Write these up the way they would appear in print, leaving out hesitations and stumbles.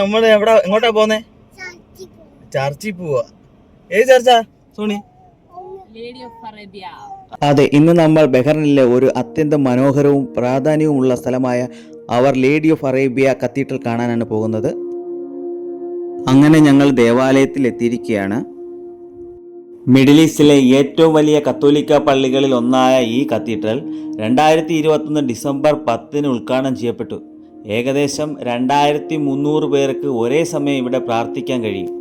നമ്മൾ എങ്ങോട്ടാ പോന്നേ? ചർച്ചിൽ പോവാ. ഏത് ചർച്ചാ സോണി? അതെ, ഇന്ന് നമ്മൾ ബഹ്റൈനിലെ ഒരു അത്യന്തം മനോഹരവും പ്രാധാന്യവുമുള്ള സ്ഥലമായ അവർ ലേഡി ഓഫ് അറേബ്യ കത്തീഡ്രൽ കാണാനാണ് പോകുന്നത്. അങ്ങനെ ഞങ്ങൾ ദേവാലയത്തിൽ എത്തിയിരിക്കുകയാണ്. മിഡിൽ ഈസ്റ്റിലെ ഏറ്റവും വലിയ കത്തോലിക്ക പള്ളികളിൽ ഒന്നായ ഈ കത്തീഡ്രൽ 2021 ഡിസംബർ 10 ഉദ്ഘാടനം ചെയ്യപ്പെട്ടു. ഏകദേശം 2300 പേർക്ക് ഒരേ സമയം ഇവിടെ പ്രാർത്ഥിക്കാൻ കഴിയും.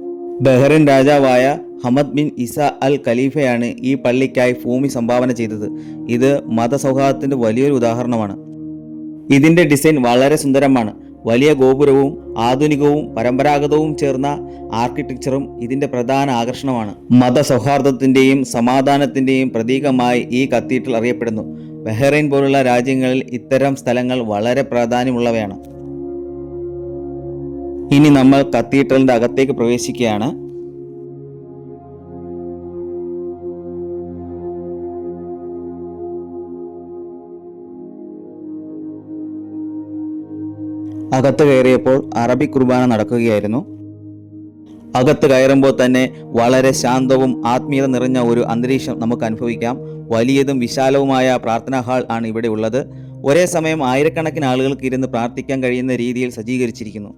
ബഹ്റൈൻ രാജാവായ ഹമദ് ബിൻ ഇസ അൽ ഖലീഫയാണ് ഈ പള്ളിക്കായി ഭൂമി സംഭാവന ചെയ്തത്. ഇത് മതസൗഹാർദ്ദത്തിൻ്റെ വലിയൊരു ഉദാഹരണമാണ്. ഇതിൻ്റെ ഡിസൈൻ വളരെ സുന്ദരമാണ്. വലിയ ഗോപുരവും ആധുനികവും പരമ്പരാഗതവും ചേർന്ന ആർക്കിടെക്ചറും ഇതിൻ്റെ പ്രധാന ആകർഷണമാണ്. മതസൗഹാർദ്ദത്തിൻ്റെയും സമാധാനത്തിൻ്റെയും പ്രതീകമായി ഈ കത്തീഡ്രൽ അറിയപ്പെടുന്നു. ബഹ്റൈൻ പോലുള്ള രാജ്യങ്ങളിൽ ഇത്തരം സ്ഥലങ്ങൾ വളരെ പ്രാധാന്യമുള്ളവയാണ്. ഇനി നമ്മൾ കത്തീഡ്രലിൻ്റെ അകത്തേക്ക് പ്രവേശിക്കുകയാണ്. അകത്ത് കയറിയപ്പോൾ അറബി കുർബാന നടക്കുകയായിരുന്നു. അകത്ത് കയറുമ്പോൾ തന്നെ വളരെ ശാന്തവും ആത്മീയത നിറഞ്ഞ ഒരു അന്തരീക്ഷം നമുക്ക് അനുഭവിക്കാം. വലിയതും വിശാലവുമായ പ്രാർത്ഥനാ ഹാൾ ആണ് ഇവിടെ ഉള്ളത്. ഒരേ സമയം ആയിരക്കണക്കിന് ആളുകൾക്ക് ഇരുന്ന് പ്രാർത്ഥിക്കാൻ കഴിയുന്ന രീതിയിൽ സജ്ജീകരിച്ചിരിക്കുന്നു.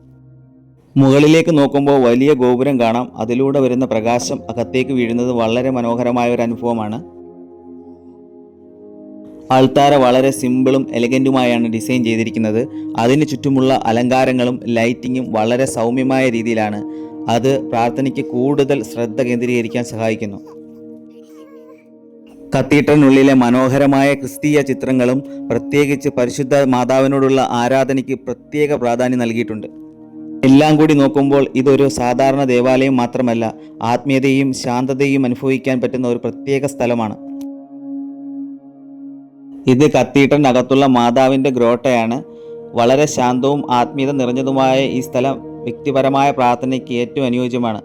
മുകളിലേക്ക് നോക്കുമ്പോൾ വലിയ ഗോപുരം കാണാം. അതിലൂടെ വരുന്ന പ്രകാശം അകത്തേക്ക് വീഴുന്നത് വളരെ മനോഹരമായ ഒരു അനുഭവമാണ്. ആൾത്താര വളരെ സിമ്പിളും എലഗൻറ്റുമായാണ് ഡിസൈൻ ചെയ്തിരിക്കുന്നത്. അതിന് ചുറ്റുമുള്ള അലങ്കാരങ്ങളും ലൈറ്റിങ്ങും വളരെ സൗമ്യമായ രീതിയിലാണ്. അത് പ്രാർത്ഥനയ്ക്ക് കൂടുതൽ ശ്രദ്ധ കേന്ദ്രീകരിക്കാൻ സഹായിക്കുന്നു. കത്തീഡ്രലിനുള്ളിലെ മനോഹരമായ ക്രിസ്തീയ ചിത്രങ്ങളും പ്രത്യേകിച്ച് പരിശുദ്ധ മാതാവിനോടുള്ള ആരാധനയ്ക്ക് പ്രത്യേക പ്രാധാന്യം നൽകിയിട്ടുണ്ട്. എല്ലാം കൂടി നോക്കുമ്പോൾ ഇതൊരു സാധാരണ ദേവാലയം മാത്രമല്ല, ആത്മീയതയും ശാന്തതയും അനുഭവിക്കാൻ പറ്റുന്ന ഒരു പ്രത്യേക സ്ഥലമാണ്. ഇത് കത്തീഡ്രലിനകത്തുള്ള മാതാവിൻ്റെ ഗ്രോട്ടയാണ്. വളരെ ശാന്തവും ആത്മീയത നിറഞ്ഞതുമായ ഈ സ്ഥലം വ്യക്തിപരമായ പ്രാർത്ഥനയ്ക്ക് ഏറ്റവും അനുയോജ്യമാണ്.